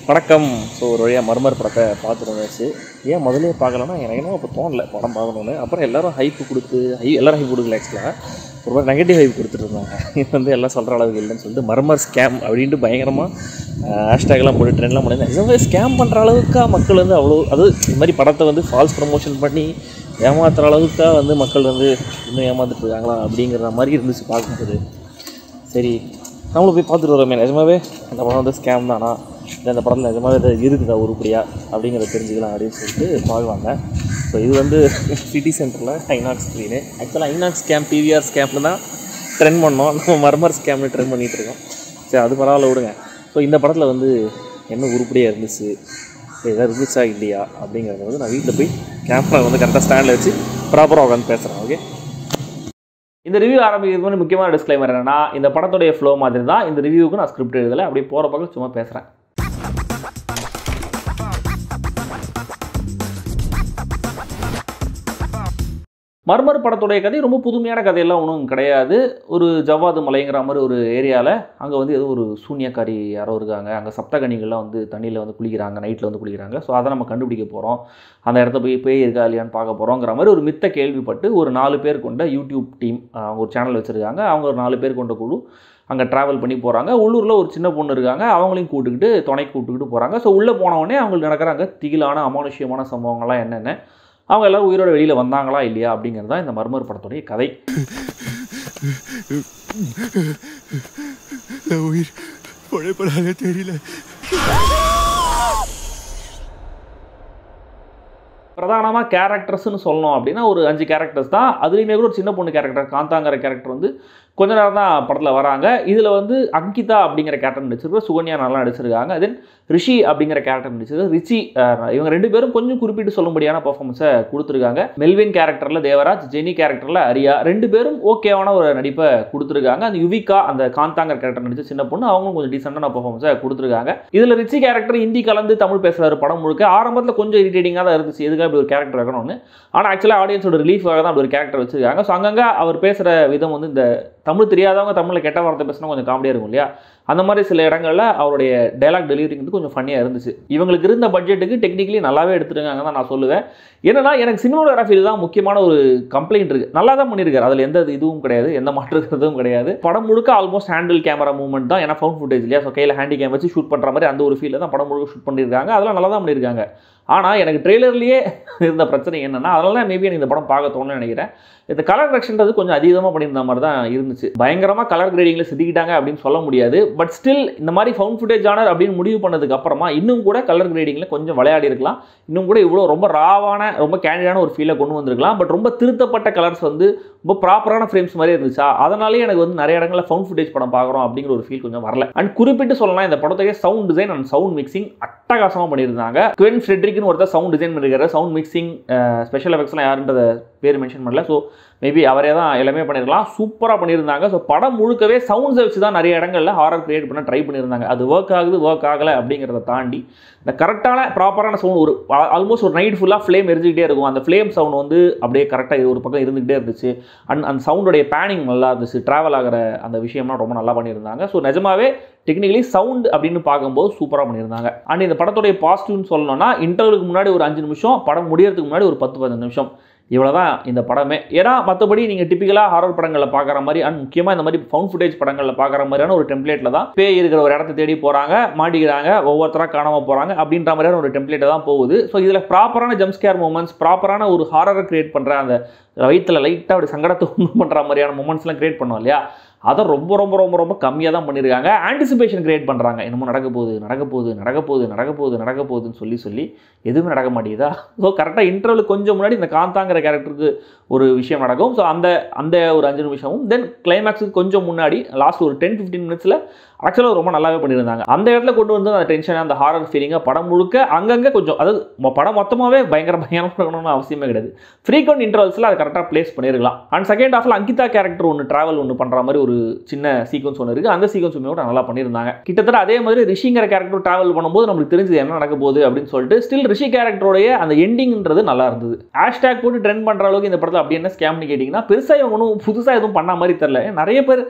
வணக்கம். ஸோ ஒரு வழியாக மர்மர் படத்தை பார்த்துட்டு வந்துச்சு. ஏன் முதலே பார்க்கலன்னா எனக்கு என்னமோ அப்போ தோணலை படம் பார்க்கணுன்னு. அப்புறம் எல்லோரும் ஹைப்பு கொடுத்து எல்லோரும் ஹைப் கொடுக்கல. ஆக்சுவலாக ஒரு மாதிரி நெகட்டிவ் ஹைப் கொடுத்துட்டு இருந்தாங்க. இது வந்து எல்லாம் சொல்கிற அளவுக்கு இல்லைன்னு சொல்லிட்டு மர்மர் ஸ்கேம் அப்படின்ட்டு பயங்கரமாக ஹேஷ்டேக்லாம் போட்டு ட்ரெண்ட்லாம் பண்ணி இந்த மாதிரி ஸ்கேம் பண்ணுற அளவுக்கா மக்கள் வந்து அவ்வளோ இது மாதிரி படத்தை வந்து ஃபால்ஸ் ப்ரமோஷன் பண்ணி ஏமாத்துகிற அளவுக்கா வந்து மக்கள் வந்து இன்னும் ஏமாந்துட்டு இருக்காங்களா அப்படிங்கிற மாதிரி இருந்துச்சு பார்க்கும்போது. சரி நம்மளும் போய் பார்த்துட்டு வரோமே, நிஜமாவே அந்த படம் வந்து ஸ்கேம் தானா, இல்லை அந்த படத்தில் நிஜமாவே இது இருக்குதா உருப்படியாக அப்படிங்கிறத தெரிஞ்சுக்கலாம் அப்படின்னு சொல்லிட்டு பார்க்குவாங்க. ஸோ இது வந்து சிட்டி சென்டரில் ஐநாக்ஸ் ஸ்க்ரீனு. ஆக்சுவலாக ஐநாக்ஸ் ஸ்கேம் பிவிஆர் ஸ்கேம்னு தான் ட்ரெண்ட் பண்ணோம். நம்ம மர்மர் ஸ்கேம்னு ட்ரெண்ட் பண்ணிகிட்ருக்கோம். சரி அது பரவாயில்ல விடுங்க. ஸோ இந்த படத்தில் வந்து என்ன உருப்படியாக இருந்துச்சு, எதாவது இருந்துச்சா இல்லையா அப்படிங்கிறத வந்து நான் வீட்டில் போய் கேமரா வந்து கரெக்டாக ஸ்டாண்டில் வச்சு ப்ராப்பராக உட்காந்து பேசுகிறேன். ஓகே, இந்த ரிவ்யூ ஆரம்பிக்கிறது வந்து முக்கியமான டிஸ்க்ளைமர் என்னன்னா, இந்த படத்துடைய ஃப்ளோ மாதிரி தான் இந்த ரிவ்யூவுக்கு நான் ஸ்கிரிப்ட் எழுதலை, அப்படியே போகிற பக்கம் சும்மா பேசுகிறேன். மர்மர் படத்துடைய கதை ரொம்ப புதுமையான கதையெல்லாம் ஒன்றும் கிடையாது. ஒரு ஜவ்வாது மலைங்கிற மாதிரி ஒரு ஏரியாவில் அங்கே வந்து ஏதோ ஒரு சூன்யக்காரி யாரோ இருக்காங்க. அங்கே சப்தகனிகள்லாம் வந்து தண்ணியில் வந்து குளிக்கிறாங்க, நைட்டில் வந்து குளிக்கிறாங்க. ஸோ அதை நம்ம கண்டுபிடிக்க போகிறோம். அந்த இடத்த போய் பேய் இருக்கா இல்லையான்னு பார்க்க போகிறோங்கிற மாதிரி ஒரு மித்த கேள்விப்பட்டு ஒரு 4 பேர் கொண்ட யூடியூப் டீம், அவங்க ஒரு சேனல் வச்சுருக்காங்க. அவங்க ஒரு 4 பேர் கொண்ட குழு அங்கே ட்ராவல் பண்ணி போகிறாங்க. உள்ளூரில் ஒரு சின்ன பொண்ணு இருக்காங்க, அவங்களையும் கூப்பிட்டுக்கிட்டு துணைக்கு கூப்பிட்டுக்கிட்டு போகிறாங்க. ஸோ உள்ளே போனவுடனே அவங்களுக்கு நடக்கிறாங்க திகிலான அமானுஷ்யமான சம்பவங்கள்லாம் என்னென்ன, அவங்க எல்லோரும் உயிரோட வெளியில் வந்தாங்களா இல்லையா அப்படிங்கிறது தான் இந்த மர்மர் படத்துடைய கதை. உயிர் பொழைப்படாத தெரியல. பிரதானமாக கேரக்டர்ஸ்னு சொல்லணும் அப்படின்னா ஒரு 5 கேரக்டர்ஸ் தான். அதுலேயுமே கூட ஒரு சின்ன பொண்ணு கேரக்டர் காந்தாங்கிற கேரக்டர் வந்து கொஞ்ச நேரம் தான் படத்தில் வராங்க. இதில் வந்து அங்கிதா அப்படிங்கிற கேரக்டர் நடிச்சிருக்க, சுகன்யா நல்லா நடிச்சிருக்காங்க. தென் ரிஷி அப்படிங்கிற கேரக்டர் நடிச்சிருக்கு, ரிச்சி. இவங்க 2 பேரும் கொஞ்சம் குறிப்பிட்டு சொல்லும்படியான பர்ஃபார்மன்ஸை கொடுத்துருக்காங்க. மெல்வின் கேரக்டரில் தேவராஜ், ஜெனி கேரக்டரில் அரியா, 2 பேரும் ஓகேவான ஒரு நடிப்பை கொடுத்துருக்காங்க. அந்த யுவிகா அந்த காந்தாங்கிற கேரக்டர் நடிச்ச சின்ன பொண்ணு, அவங்களும் கொஞ்சம் டீசெண்டான பர்ஃபார்மன்ஸை கொடுத்துருக்காங்க. இதில் ரிச்சி கேரக்டர் ஹிந்தி கலந்து தமிழ் பேசுகிற படம் முழுக்க ஆரம்பத்தில் கொஞ்சம் இரிட்டேட்டிங்காக தான் இருந்துச்சு, எதுக்காக இப்படி ஒரு கேரக்டர் வைக்கணும்னு. ஆனால் ஆக்சுவலாக ஆடியன்ஸோட ரிலீஃபாக தான் அப்படி ஒரு கேரக்டர் வச்சிருக்காங்க. ஸோ அங்கங்கே அவர் பேசுகிற விதம் வந்து இந்த தமிழ் தெரியாதவங்க தமிழில் கெட்ட வார்த்தை பேசினா கொஞ்சம் காமெடியாக இருக்கும் இல்லையா, அந்த மாதிரி சில இடங்களில் அவருடைய டைலாக் டெலிவரிங்கிறது கொஞ்சம் ஃபன்னியாக இருந்துச்சு. இவங்களுக்கு இருந்த பட்ஜெட்டுக்கு டெக்னிக்கலி நல்லாவே எடுத்துருக்காங்க தான் நான் சொல்லுவேன். ஏன்னா எனக்கு சினிமாட்டோகிராஃபியில் தான் முக்கியமான ஒரு கம்ப்ளைண்ட் இருக்குது. நல்லா தான் பண்ணியிருக்காரு, அதில் எந்த இதுவும் கிடையாது, எந்த மாற்றுக்கிறதும் கிடையாது. படம் முழுக்க ஆல்மோஸ்ட் ஹேண்டில் கேமரா மூவ்மெண்ட் தான். ஏன்னா ஃபவுண்ட் ஃபுட்டேஜ் இல்லையா, ஸோ கையில் ஹேண்டி கேம் வச்சு ஷூட் பண்ணுற மாதிரி அந்த ஒரு ஃபீலில் தான் படம் முழுக்க ஷூட் பண்ணியிருக்காங்க. அதெல்லாம் நல்லா தான் பண்ணியிருக்காங்க. ஆனால் எனக்கு ட்ரெய்லர்லேயே இருந்த பிரச்சனை என்னென்னா, அதனால தான் மேபி எனக்கு இந்த படம் பார்க்க தோணுன்னு நினைக்கிறேன். இந்த கலர் கரெக்ஷன்றது கொஞ்சம் அதிகமாக பண்ணியிருந்த மாதிரி தான் இருந்துச்சு. பயங்கரமாக கலர் கிரேடிங்கில் சித்திக்கிட்டாங்க அப்படின்னு சொல்ல முடியாது. பட் ஸ்டில் இந்த மாதிரி ஃபவுண்ட் ஃபுட்டேஜ் ஜானர் அப்படின்னு முடிவு பண்ணதுக்கு அப்புறமா இன்னும் கூட கலர் கிரேடிங்கில் கொஞ்சம் விளையாடி இருக்கலாம். இன்னும் கூட இவ்வளோ ரொம்ப ராவான ரொம்ப கேண்டிடான ஒரு ஃபீலை கொண்டு வந்திருக்கலாம். பட் ரொம்ப திருத்தப்பட்ட கலர்ஸ் வந்து ரொம்ப ப்ராப்பரான ஃப்ரேம்ஸ் மாதிரி இருந்துச்சா, அதனாலேயே எனக்கு வந்து நிறைய இடங்களில் ஃபவுண்ட் ஃபுட்டேஜ் படம் பார்க்குறோம் அப்படிங்கிற ஒரு ஃபீல் கொஞ்சம் வரல. அண்ட் குறிப்பிட்டு சொல்லலாம், இந்த படத்துடைய sound design and sound mixing அட்டகாசமாக பண்ணியிருந்தாங்க. குவென் ஃப்ரெட்ரிக்னு ஒருத்தர் சவுண்ட் டிசைன் பண்ணியிருக்காரு. சவுண்ட் மிக்சிங் ஸ்பெஷல் எஃபெக்ட்ஸ்லாம் யாருன்றத பேர் மென்ஷன் பண்ணல. ஸோ மேபி அவரே தான் எல்லாமே பண்ணியிருக்கலாம். சூப்பராக பண்ணியிருந்தாங்க. ஸோ படம் முழுக்கவே சவுண்ட்ஸை வச்சு தான் நிறைய இடங்களில் ஹாரர் கிரியேட் பண்ண ட்ரை பண்ணியிருந்தாங்க. அது ஒர்க் ஆகுது ஒர்க் ஆகலை அப்படிங்கிறத தாண்டி இந்த கரெக்டான ப்ராப்பரான சவுண்ட் ஒரு ஆல்மோஸ்ட் ஒரு நைட் ஃபுல்லாக ஃப்ளேம் எரிஞ்சிக்கிட்டே இருக்கும். அந்த ஃப்ளேம் சவுண்ட் வந்து அப்படியே கரெக்டாக ஒரு பக்கம் இருந்துகிட்டே இருந்துச்சு. அண்ட் அந்த சவுண்டோடைய பேனிங் நல்லா இருந்துச்சு. ட்ராவல் ஆகிற அந்த விஷயம்லாம் ரொம்ப நல்லா பண்ணியிருந்தாங்க. ஸோ நிஜமாவே டெக்னிக்கலி சவுண்ட் அப்படின்னு பார்க்கும்போது சூப்பராக பண்ணியிருந்தாங்க. அண்ட் இந்த படத்துடைய பாசிட்டிவ்னு சொல்லணும்னா, இன்டர்வலுக்கு முன்னாடி ஒரு 5 நிமிஷம், படம் முடியறதுக்கு முன்னாடி ஒரு 10-15 நிமிஷம், இவ்வளோ தான் இந்த படமே. ஏன்னா மற்றபடி நீங்கள் டிப்பிக்கலாக ஹாரர் படங்களில் பார்க்குற மாதிரி அண்ட் முக்கியமாக இந்த மாதிரி ஃபவுண்ட் ஃபுட்டேஜ் படங்களில் பார்க்குற மாதிரியான ஒரு டெம்ப்ளேட்டில் தான் பேய் இருக்கிற ஒரு இடத்த தேடி போகிறாங்க, மாட்டிக்கிறாங்க, ஒவ்வொருத்தராக காணாமல் போகிறாங்க அப்படின்ற மாதிரியான ஒரு டெம்ப்ளேட்டை தான் போகுது. ஸோ இதில் ப்ராப்பரான ஜம்ப்ஸ்கேர் மூமெண்ட்ஸ், ப்ராப்பரான ஒரு ஹாரரை கிரியேட் பண்ணுற அந்த வயிற்றில் லைட்டாக அப்படி சங்கடத்தை உண்டு பண்ணுற மாதிரியான மூமெண்ட்ஸ்லாம் கிரியேட் பண்ணோம் இல்லையா, அதை ரொம்ப ரொம்ப ரொம்ப ரொம்ப கம்மியாக தான் பண்ணியிருக்காங்க. ஆன்டிசிபேஷன் கிரியேட் பண்ணுறாங்க. என்னமோ நடக்க போகுதுன்னு சொல்லி எதுவுமே நடக்க மாட்டேங்குதா. ஸோ கரெக்டாக இன்டர்வலுக்கு கொஞ்சம் முன்னாடி இந்த காந்தாங்கிற கேரக்டருக்கு ஒரு விஷயம் நடக்கும். ஸோ அந்த ஒரு 5 நிமிஷமும் தென் கிளைமேக்ஸுக்கு கொஞ்சம் முன்னாடி லாஸ்ட் ஒரு 10-15 மினிட்ஸில் ஆக்சுவலாக ரொம்ப நல்லாவே பண்ணியிருந்தாங்க. அந்த இடத்துல கொண்டு வந்து அந்த டென்ஷன், அந்த ஹாரர் ஃபீலிங்கை படம் முழுக்க அங்கங்கே கொஞ்சம், அதாவது படம் மொத்தமாகவே பயங்கரமாக இருக்கணும்னு அவசியமே கிடையாது. ஃப்ரீக்வெண்ட் இன்டர்வல்ஸில் அதை கரெக்டாக பிளேஸ் பண்ணியிருக்கலாம். அண்ட் செகண்ட் ஹாஃபில் அங்கிதா கேரக்டர் ஒன்று ட்ராவல் ஒன்று பண்ணுற மாதிரி ஒரு சின்ன சீக்வன்ஸ் ஒன்று இருக்குது. அந்த சீக்வன்ஸுமே கூட நல்லா பண்ணியிருந்தாங்க. கிட்டத்தட்ட அதே மாதிரி ரிஷிங்கிற கேரக்டர் ட்ராவல் பண்ணும்போது நம்மளுக்கு தெரிஞ்சது என்ன நடக்க போகுது அப்படின்னு சொல்லிட்டு ஸ்டில் ரிஷி கேரக்டரோடைய அந்த எண்டிங்ன்றது நல்லா இருந்தது. ஹேஷ்டேக் போட்டு ட்ரெண்ட் பண்ணுற அளவுக்கு இந்த படத்தில் அப்படி என்ன ஸ்கேம்னு கேட்டிங்கன்னா, பெருசாக இவங்க ஒன்றும் புதுசாக எதுவும் பண்ண மாதிரி தெரியல. நிறைய பேர்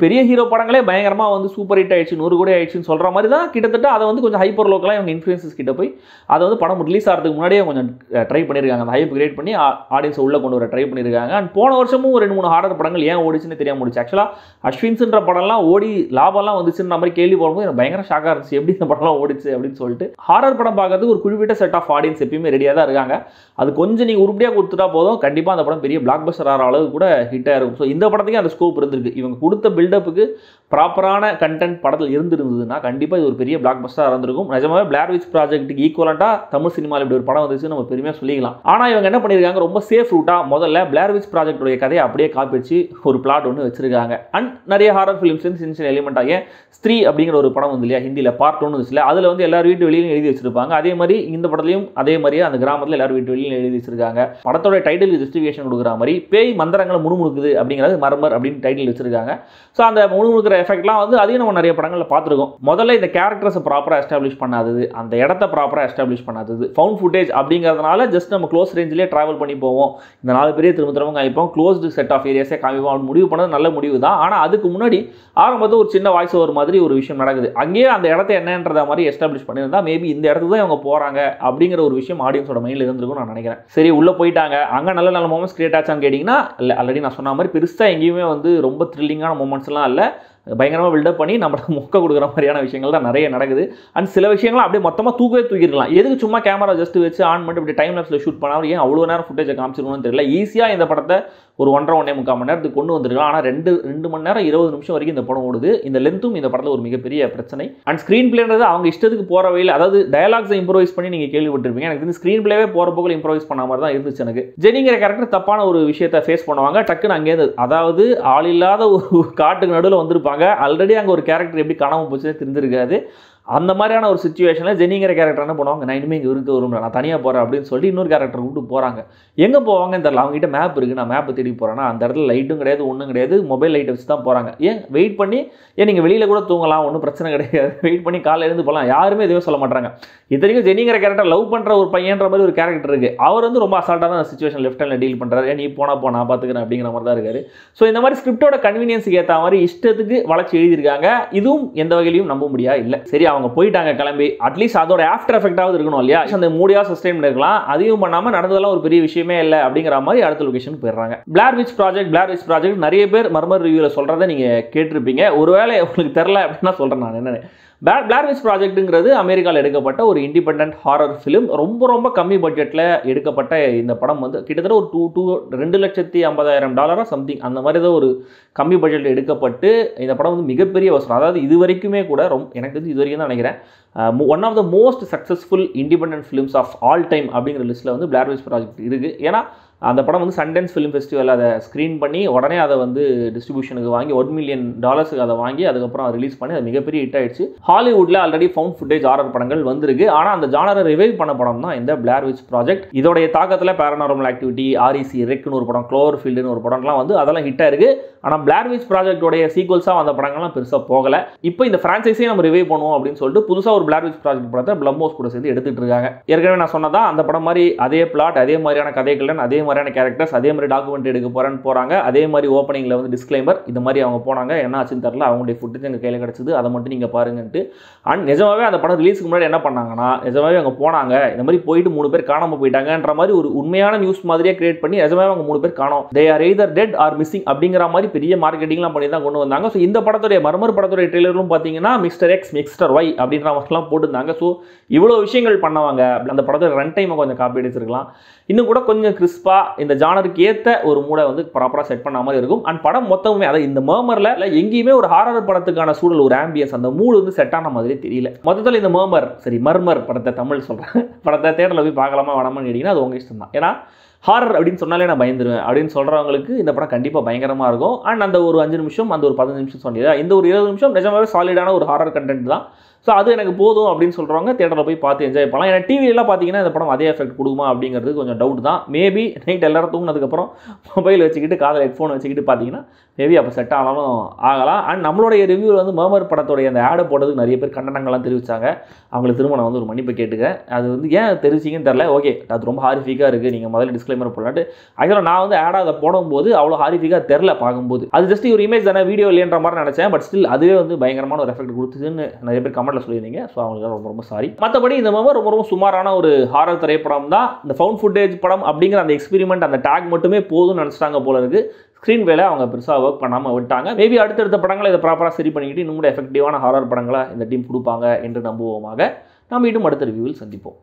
பெரிய ஹீரோ படங்களே பயங்கரமாக வந்து சூப்பர் ஹிட் ஆயிடுச்சு 100 கோடி ஆயிடுச்சுன்னு சொல்கிற மாதிரி தான் கிட்டத்தட்ட அதை வந்து கொஞ்சம் ஹைப்பர் லோக்கலாக இவங்க இன்ஃப்ளூயன்சஸ் கிட்ட போய் அதை வந்து படம் ரிலீஸ் ஆகிறதுக்கு முன்னாடியே கொஞ்சம் ட்ரை பண்ணியிருக்காங்க. அந்த ஹைப் கிரியேட் பண்ணி ஆடியன்ஸை உள்ளே கொண்டு வர ட்ரை பண்ணியிருக்காங்க. அண்ட் போன வருஷமும் 2-3 ஹாரர் படங்கள் ஏன் ஓடிச்சுன்னு தெரியாம முடிச்சு. ஆக்சுவலாக அஸ்வின்ஸ்ன்ற படம்லாம் ஓடி லாபம்லாம் வந்துச்சுன்ற மாதிரி கேள்வி போடும்போது எனக்கு பயங்கர ஷாக்காக இருந்துச்சு, எப்படி இந்த படம்லாம் ஓடிச்சு அப்படின்னு சொல்லிட்டு. ஹாரர் படம் பார்க்கறதுக்கு ஒரு குறிப்பிட்ட செட் ஆஃப் ஆடியன்ஸ் எப்பயுமே ரெடியாக தான் இருக்காங்க. அது கொஞ்சம் நீங்கள் உருப்படியாக கொடுத்துட்டா போதும், கண்டிப்பாக அந்த படம் பெரிய பிளாக் பஸ்டர் ஆகிற அளவு கூட ஹிட்டாக இருக்கும். ஸோ இந்த படத்துக்கு அந்த ஸ்கோப் இருந்திருக்கு. இவங்க கொடுத்த பில்டப்புக்கு ப்ராப்பரான கண்டென்ட் படத்தில் இருந்திருந்ததுன்னா கண்டிப்பாக இது ஒரு பெரிய பிளாக் பஸ்டராக இருந்திருக்கும். நிஜமாவே பிளேர் விட்ச் ப்ராஜெக்ட்டுக்கு ஈக்குவலண்டாக தமிழ் சினிமாவில் இப்படி ஒரு படம் வந்துச்சு நம்ம பெருமையாக சொல்லிக்கலாம். ஆனால் இவங்க என்ன பண்ணியிருக்காங்க, ரொம்ப சேஃப் ரூட்டாக முதல்ல பிளேர் விட்ச் ப்ராஜெக்டோடைய கதையை அப்படியே காப்பி வச்சு ஒரு பிளாட் ஒன்று வச்சிருக்காங்க. அண்ட் நிறைய ஹாரர் ஃபிலிம்ஸ் சின்ன சின்ன எலிமெண்ட்டாக ஸ்திரீ அப்படிங்கிற ஒரு படம் வந்து இல்லையா, ஹிந்தியில் பார்ட் 1 வந்துச்சுல, அதில் வந்து எல்லார் வீட்டு வெளியிலும் எழுதி வச்சிருப்பாங்க. அதே மாதிரி இந்த படத்துலையும் அதே மாதிரியே அந்த கிராமத்தில் எல்லார் வீட்டு வெளியிலும் எழுதி வச்சிருக்காங்க. படத்தோட டைட்டில் ஜஸ்டிஃபிகேஷன் கொடுக்குற மாதிரி பேய் மந்திரங்களை முணுமுணுக்குது அப்படிங்கிறது மர்மர் அப்படின்னு டைட்டில் வச்சிருக்காங்க. ஸோ அந்த முணுமுணுக்கிற எஃபெக்ட்லாம் வந்து அதையும் நம்ம நிறைய படங்களில் பார்த்துருக்கோம். முதல்ல இந்த கேரக்டர்ஸை ப்ராப்பராக எஸ்டாப்ளிஷ் பண்ணாதது, அந்த இடத்த ப்ராப்பராக எஸ்டாப்ளிஷ் பண்ணாதது, ஃபவுண்ட் ஃபுட்டேஜ் அப்படிங்கிறதுனால ஜஸ்ட் நம்ம க்ளோஸ் ரேஞ்சிலே ட்ராவல் பண்ணி போவோம், இந்த 4 பேரே திரும்ப காமிப்போம், க்ளோஸ்டு செட் ஆஃப் ஏரியாஸே காமிப்போம் முடிவு பண்ணது நல்ல முடிவு தான். ஆனால் அதுக்கு முன்னாடி ஆரம்பத்தில் ஒரு சின்ன வாய்ஸ் ஓவர் மாதிரி ஒரு விஷயம் நடக்குது. அங்கேயே அந்த இடத்த என்னன்றத மாதிரி எஸ்டாப்ளிஷ் பண்ணியிருந்தா மேபி இந்த இடத்துக்கு தான் இவங்க போகிறாங்க அப்படிங்கிற ஒரு விஷயம் ஆடியன்ஸோட மைண்டில் இருந்திருக்கும் நான் நினைக்கிறேன். சரி உள்ளே போயிட்டாங்க, அங்கே நல்ல நல்ல மூமெண்ட்ஸ் கிரியேட் ஆச்சான்னு கேட்டிங்கன்னா இல்லை. ஆல்ரெடி நான் சொன்ன மாதிரி பெருசாக எங்கேயுமே வந்து ரொம்ப த்ரில்லிங்கான மூமெண்ட்ஸ்லாம் இல்லை. பயங்கரமாக பில்டப் பண்ணி நம்மளுக்கு மொக்க கொடுக்குற மாதிரியான விஷயங்கள் தான் நிறைய நடக்குது. அண்ட் சில விஷயங்கள் அப்படியே மொத்தமாக தூக்கிருக்கலாம். எதுக்கு சும்மா கேமரா ஜஸ்ட் வச்சு ஆன் பண்ணிட்டு இப்படி டைம் லேப்ஸில் ஷூட் பண்ணாலும் ஏன் அவ்வளோ நேரம் ஃபுட்டேஜை காமிச்சிருக்கணும்னு தெரியல. ஈஸியாக இந்த படத்தை ஒரு 1.5-1.25 மணி நேரத்துக்கு கொண்டு வந்திருக்கலாம். ஆனால் 2 மணி நேரம் 20 நிமிஷம் வரைக்கும் இந்த படம் ஓடுது. இந்த லென்த்தும் இந்த படத்தில் ஒரு மிகப்பெரிய பிரச்சனை. அண்ட் ஸ்க்ரீன் பிளேன்றது அவங்க இஷ்டத்துக்கு போகிற வகையில், அதாவது டயலாக்ஸை இம்ப்ரோவைஸ் பண்ணி நீங்கள் கேள்விப்பட்டிருப்பீங்க. எனக்கு வந்து ஸ்க்ரீன் பிளேவே போகிற போக்கில் இம்ப்ரோவைஸ் பண்ண மாதிரி தான் இருந்துச்சு எனக்கு. ஜெனிங்கிற கேரக்டர் தப்பான ஒரு விஷயத்தை ஃபேஸ் பண்ணுவாங்க, டக்குன்னு அங்கேருந்து, அதாவது ஆள் இல்லாத ஒரு காட்டுக்கு நடுவில் வந்திருப்பாங்க. ஆல்ரெடி அங்கே ஒரு கேரக்டர் எப்படி காணாமல் போச்சுன்னு தெரிஞ்சிருக்காது. அந்த மாதிரியான ஒரு சிச்சுவேஷனில் ஜெனிங்கிற கேரக்டர் என்ன பண்ணுவாங்க, நான் இனிமேல் இங்கே இருக்க வரும், நான் தனியாக போகிறேன் அப்படின்னு சொல்லி இன்னொரு கேரக்டர் கூப்பிட்டு போகிறாங்க. எங்கே போவாங்கன்னு தெரியல. அவங்ககிட்ட மேப் இருக்குது, நான் மேப்பை தேடி போகிறேன்னா அந்த இடத்துல லைட்டும் கிடையாது, ஒன்றும் கிடையாது, மொபைல் லைட்டை வச்சு தான் போகிறாங்க. ஏன் வெயிட் பண்ணி, நீங்கள் வெளியில் கூட தூங்கலாம், ஒன்றும் பிரச்சனை கிடையாது, வெயிட் பண்ணி காலையில் இருந்து போகலாம், யாருமே எதுவும் சொல்ல மாட்டாங்க. இத்தனைக்கும் ஜெனிங்கிற கேரக்டர் லவ் பண்ணுற ஒரு பையன்ற மாதிரி ஒரு கேரக்டர் இருக்குது. அவர் வந்து ரொம்ப அசால்ட்டாக தான் சிச்சுவேஷன் லெஃப்ட் ஹேண்டில் டீல் பண்ணுறாரு. நீ போனால் நான் பார்த்துக்கிறேன் அப்படிங்கிற மாதிரி தான் இருக்காரு. ஸோ இந்த மாதிரி ஸ்கிரிப்டோட கன்வீனியன்ஸுக்கு ஏற்ற மாதிரி இஷ்டத்துக்கு வளர்ச்சி எழுதியிருக்காங்க. இதுவும் எந்த வகையிலையும் நம்ப முடியாது இல்லை. சரி அவங்க போயிட்டாங்க கிளம்பி, அட்லீஸ்ட் அதோட ஆஃப்டர் எஃபெக்டாவது இருக்கணும் இல்லையா, அந்த மூடியாக சஸ்டெயின் பண்ணிருக்கலாம். அதையும் பண்ணாமல் நடந்ததெல்லாம் ஒரு பெரிய விஷயமே இல்லை அப்படிங்கிற மாதிரி அடுத்த லொகேஷன் போயிடுறாங்க. பிளேர் விட்ச் ப்ராஜெக்ட் நிறைய பேர் மர்மர் ரிவ்யூவில் சொல்கிறத நீங்கள் கேட்டிருப்பீங்க. ஒருவேளை உங்களுக்கு தெரில அப்படின்னா சொல்கிறேன் நான் என்னென்னு. பிளேர் விட்ச் ப்ராஜெக்ட்டுங்கிறது அமெரிக்காவில் எடுக்கப்பட்ட ஒரு இண்டிபெண்டன்ட் ஹாரர் ஃபிலிம். ரொம்ப கம்மி பட்ஜெட்டில் எடுக்கப்பட்ட இந்த படம் வந்து கிட்டத்தட்ட ஒரு $2,50,000 சம்திங் அந்த மாதிரி தான் ஒரு கம்மி பட்ஜெட்டில் எடுக்கப்பட்டு இந்த படம் வந்து மிகப்பெரிய வசூல். அதாவது இது வரைக்குமே கூட எனக்கு வந்து இது வரைக்கும் தான் நினைக்கிறேன் one of the most successful independent films of all time அப்படிங்கிற லிஸ்ட்டில் வந்து பிளேர் விட்ச் ப்ராஜெக்ட் இருக்குது. ஏன்னா அந்த படம் வந்து சண்டன்ஸ் ஃபிலிம் ஃபெஸ்டிவல் அதை ஸ்க்ரீன் பண்ணி உடனே அதை வந்து டிஸ்ட்ரிபியூஷனுக்கு வாங்கி $1 மில்லியன் அதை வாங்கி அதுக்கப்புறம் ரிலீஸ் பண்ணி அது மிகப்பெரிய ஹிட் ஆயிடுச்சு. ஹாலிவுட்டில் ஆல்ரெடி ஃபவுண்ட் ஃபுட்டேஜ் ஹாரர் படங்கள் வந்திருக்கு. ஆனால் அந்த ஜானரை ரிவைவ் பண்ண படம் தான் இந்த பிளேர் விட்ச் ப்ராஜெக்ட். இதோடைய தாக்கத்தில் பேரநார்மல் ஆக்டிவிட்டி, REC ரெக்னு ஒரு படம், க்ளோவர்ஃபீல்டுன்னு ஒரு படம்லாம் வந்து அதெல்லாம் ஹிட் ஆயிருக்கு. ஆனால் பிளேர் விட்ச் ப்ராஜெக்டோடைய சீக்வல்ஸாக அந்த படங்கள்லாம் பெருசாக போகலை. இப்போ இந்த ஃப்ரான்ச்சைஸே நம்ம ரிவைவ் பண்ணுவோம் அப்படின்னு சொல்லிட்டு புதுசாக ஒரு பிளேர் விட்ச் ப்ராஜெக்ட் படத்தை பிளம்போஸ் கூட சேர்ந்து எடுத்துகிட்டு இருக்காங்க. ஏற்கனவே நான் சொன்னதான் அந்த படம் மாதிரி அதே பிளாட், அதே மாதிரியான கதைகள், அதே மாதிரியான கேரக்டர்ஸ், அதே மாதிரி டாக்குமெண்ட் எடுக்க போகிறாங்க. அதே மாதிரி ஓப்பனிங்கில் வந்து டிஸ்க்ளைமர் இந்த மாதிரி அவங்க போனாங்க, என்ன ஆச்சுன்னு தெரியல, அவங்களுடைய ஃபுட்டேஜ் எங்கள் கையில் கிடச்சிது, அதை மட்டும் நீங்கள் பாருங்கன்ட்டு. அண்ட் நிஜமாவே அந்த படம் ரிலீஸுக்கு முன்னாடி என்ன பண்ணாங்கன்னா, நிஜமாவே அவங்க போனாங்க, இந்த மாதிரி போயிட்டு 3 பேர் காணாமல் போயிட்டாங்கன்ற மாதிரி ஒரு உண்மையான நியூஸ் மாதிரியே கிரியேட் பண்ணி நிஜமாவே அவங்க 3 பேர் காணோம், they are either dead or missing அப்படிங்கிற மாதிரி பெரிய மார்க்கெட்டிங்லாம் பண்ணி தான் கொண்டு வந்தாங்க. ஸோ இந்த படத்துடைய மர்மர் படத்துடைய ட்ரெய்லரும் பார்த்தீங்கன்னா மிஸ்டர் எக்ஸ் மிஸ்டர் ஒய் அப்படின்ற மாதிரிலாம் போட்டுருந்தாங்க. ஸோ இவ்வளோ விஷயங்கள் பண்ணவங்க அந்த படத்தோட ரன் டைமை கொஞ்சம் காப்பி அடிச்சிருக்கலாம். இன்னும் கூட கொஞ்சம் கிறிஸ்பாக இந்த ஜானருக்கு ஏற்ற ஒரு மூடை வந்து ப்ராப்பராக செட் பண்ண மாதிரி இருக்கும். அண்ட் படம் மொத்தமே அதாவது இந்த மர்மரில் எங்கேயுமே ஒரு ஹாரர் படத்துக்கான சூழல், ஒரு ஆம்பியன்ஸ், அந்த மூடு வந்து செட் ஆன மாதிரி தெரியல. மொத்தத்தில் இந்த மர்மர் படத்தை தமிழ் சொல்கிறேன் படத்தை தேட்டரில் போய் பார்க்கலாமா வேணாமான்னு கேட்டிங்கன்னா அது உங்கள் இஷ்டம் தான். ஏன்னா ஹாரர் அப்படின்னு சொன்னாலே நான் பயந்துருவேன் அப்படின்னு சொல்கிறவங்களுக்கு இந்த படம் கண்டிப்பாக பயங்கரமாக இருக்கும். அண்ட் அந்த ஒரு 5 நிமிஷம், அந்த ஒரு 15 நிமிஷம் சொன்னீங்க, இந்த ஒரு 20 நிமிஷம் நிஜமாவே சாலிடான ஒரு ஹாரர் கண்டென்ட் தான். ஸோ அது எனக்கு போதும் அப்படின்னு சொல்கிறவங்க தேட்டரில் போய் பார்த்து என்ஜாய் பண்ணலாம். ஏன்னா டிவியெல்லாம் பார்த்தீங்கன்னா இந்த படம் அதே எஃபெக்ட் கொடுக்குமா அப்படிங்கிறது கொஞ்சம் டவுட் தான். மேபி நைட் எல்லாரும் தூங்கினதுக்கப்புறம் மொபைல் வச்சுக்கிட்டு காதில் ஹெட்ஃபோன் வச்சுக்கிட்டு பார்த்தீங்கன்னா மேபி அப்போ செட் ஆனாலும் ஆகலாம். அண்ட் நம்மளுடைய ரிவ்யூவில் வந்து மர்மர் படத்தோடைய அந்த ஆடை போட்டதுக்கு நிறைய பேர் கண்டனங்கள்லாம் தெரிவித்தாங்க. அவங்களுக்கு திரும்ப நான் வந்து ஒரு மன்னிப்பு கேட்டுக்கேன். அது வந்து ஏன் தெரிவிச்சிங்கன்னு தெரில. ஓகே, அது ரொம்ப ஹாரிஃபிக்காக இருக்குது, நீங்கள் முதல்ல டிஸ்க்ளைமர் போடலான்ட்டு. ஆக்சுவலாக நான் வந்து ஆடாக அதை போடும்போது அவ்வளோ ஹாரிஃபிக்காக தெரில பார்க்கும்போது. அது ஜஸ்ட் ஒரு இமேஜ் தானே, வீடியோ இல்லைன்ற மாதிரி நினச்சேன். பட் ஸ்டில் அதுவே வந்து பயங்கரமான ஒரு எஃபெக்ட் கொடுத்துதுன்னு நிறைய பேர் கமெண்ட்டில் சொல்லியிருந்தீங்க. ஸோ அவங்களுக்கு ரொம்ப ரொம்ப சாரி. மற்றபடி இந்த மர்மர் ரொம்ப ரொம்ப சுமாரான ஒரு ஹாரர் திரைப்படம் தான். இந்த ஃபவுண்ட் ஃபுட்டேஜ் படம் அப்படிங்கிற அந்த எக்ஸ்பெரிமெண்ட், அந்த டேக் மட்டுமே போதும்னு நினச்சிட்டாங்க போல இருக்குது. ஸ்க்ரீன் வேலை அவங்க பெருசாக ஒர்க் பண்ணாமல் விட்டாங்க. மேபி அடுத்தடுத்த படங்களை இதை ப்ராப்பராக சரி பண்ணிக்கிட்டு இன்னும் கூட எஃபெக்டிவான ஹாரர் படங்களை இந்த டீம் கொடுப்பாங்க என்று நம்புவோமாக. நாம் மீண்டும் அடுத்த ரிவ்யூவில் சந்திப்போம்.